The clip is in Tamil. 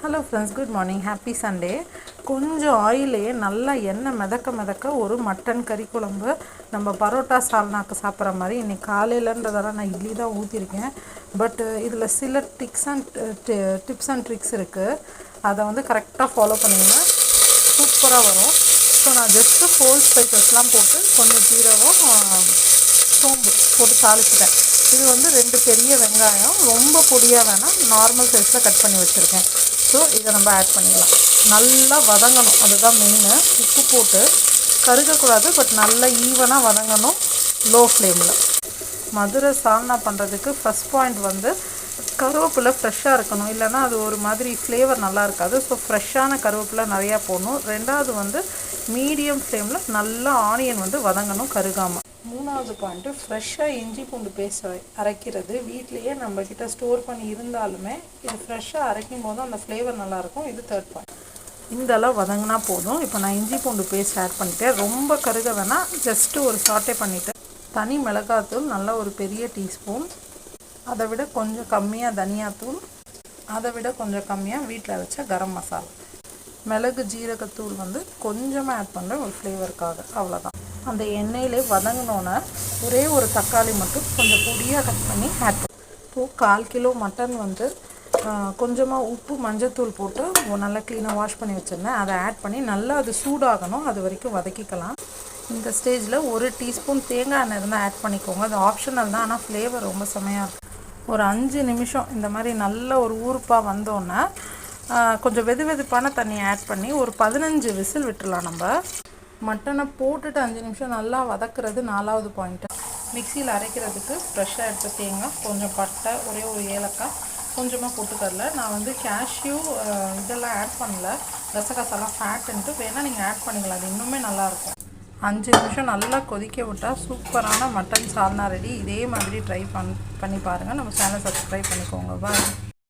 Hello friends, good morning, happy Sunday. கொஞ்சம் ஆயிலே நல்லா எண்ணெய் மிதக்க ஒரு மட்டன் கறி குழம்பு நம்ம பரோட்டா சால்னாக்கு சாப்பிட்ற மாதிரி. இன்றைக்கி காலையிலன்றதெல்லாம் நான் இட்லி தான் ஊற்றிருக்கேன். பட் இதில் சில டிப்ஸ் அண்ட் ட்ரிக்ஸ் இருக்குது. அதை வந்து கரெக்டாக ஃபாலோ பண்ணிங்கன்னா சூப்பராக வரும். ஸோ நான் ஜஸ்ட்டு ஹோல் ஸ்பைசஸ்லாம் போட்டு கொஞ்சம் ஜீரகம், சோம்பு போட்டு தாளிச்சிட்டேன். இது வந்து 2 பெரிய வெங்காயம், ரொம்ப பொடியாக வேணாம், நார்மல் சைஸில் கட் பண்ணி வச்சுருக்கேன். ஸோ இதை நம்ம ஆட் பண்ணிடலாம். நல்லா வதங்கணும், அதுதான் மெயினு. உப்பு போட்டு கருகக்கூடாது, பட் நல்லா ஈவனாக வதங்கணும் லோ ஃப்ளேமில். மதுரை சால்னா பண்ணுறதுக்கு ஃபஸ்ட் பாயிண்ட் வந்து கருவேப்பிலை ஃப்ரெஷ்ஷாக இருக்கணும், இல்லைனா அது ஒரு மாதிரி ஃப்ளேவர் நல்லா இருக்காது. ஸோ ஃப்ரெஷ்ஷான கருவேப்பிலை நிறையா போடணும். 2வது வந்து மீடியம் ஃப்ளேமில் நல்லா ஆனியன் வந்து வதங்கணும் கருகாமல். 3வது பாயிண்ட்டு ஃப்ரெஷ்ஷாக இஞ்சி பூண்டு பேஸ்ட் அரைக்கிறது. வீட்லேயே நம்மக்கிட்ட ஸ்டோர் பண்ணி இருந்தாலுமே இது ஃப்ரெஷ்ஷாக அரைக்கும் போது அந்த ஃப்ளேவர் நல்லாயிருக்கும். இது 3rd பாயிண்ட். இந்த அளவு வதங்கினா போதும். இப்போ நான் இஞ்சி பூண்டு பேஸ்ட் ஆட் பண்ணிவிட்டேன். ரொம்ப கருக வேணால், ஜஸ்ட்டு ஒரு சாட்டே பண்ணிவிட்டு தனி மிளகாத்தூள் நல்லா ஒரு பெரிய டீஸ்பூன், அதை விட கொஞ்சம் கம்மியாக தனியாத்தூள், அதை விட கொஞ்சம் கம்மியாக வீட்டில் அரைச்ச கரம் மசாலா, மிளகு ஜீரகத்தூள் வந்து கொஞ்சமாக ஆட் பண்ணுறேன் ஒரு ஃப்ளேவருக்காக, அவ்வளோதான். அந்த எண்ணெயிலே வதங்கினோன்னே ஒரே ஒரு தக்காளி மட்டும் கொஞ்சம் பொடியாக கட் பண்ணி ஆட் பண்ணி, இப்போது 1/4 கிலோ மட்டன் வந்து கொஞ்சமாக உப்பு மஞ்சத்தூள் போட்டு நல்லா க்ளீனாக வாஷ் பண்ணி வச்சுருந்தேன். அதை ஆட் பண்ணி நல்லா அது சூடாகணும், அது வரைக்கும் வதக்கிக்கலாம். இந்த ஸ்டேஜில் 1 டீஸ்பூன் தேங்காய் எண்ணெய் இருந்தால் ஆட் பண்ணிக்கோங்க. அது ஆப்ஷனல் தான், ஆனால் ஃப்ளேவர் ரொம்ப செமையாக இருக்கும். ஒரு 5 நிமிஷம் இந்த மாதிரி நல்ல ஒரு ஊறுப்பாக வந்தோன்னே கொஞ்சம் வெதுப்பான தண்ணியை ஆட் பண்ணி ஒரு 15 விசில் விட்டுடலாம். நம்ம மட்டனை போட்டுட்டு 5 நிமிஷம் நல்லா வதக்குறது 4வது பாயிண்ட்டு. மிக்சியில் அரைக்கிறதுக்கு ஃப்ரெஷ்ஷாக எடுத்த தேங்காய், கொஞ்சம் பட்டை, ஒரே ஒரு ஏலக்காய், கொஞ்சமாக பொட்டுக்கடலை. நான் வந்து கேஷ்யூ இதெல்லாம் ஆட் பண்ணல, கசகசாலாம் ஃபேட்டுன்ட்டு, வேணால் நீங்கள் ஆட் பண்ணிக்கலாம், அது இன்னுமே நல்லாயிருக்கும். 5 நிமிஷம் நல்லா கொதிக்க விட்டால் சூப்பரான மட்டன் சால்னா ரெடி. இதே மாதிரி ட்ரை பண்ணி பாருங்கள். நம்ம சேனலை சப்ஸ்கிரைப் பண்ணிக்கோங்க. பாய்.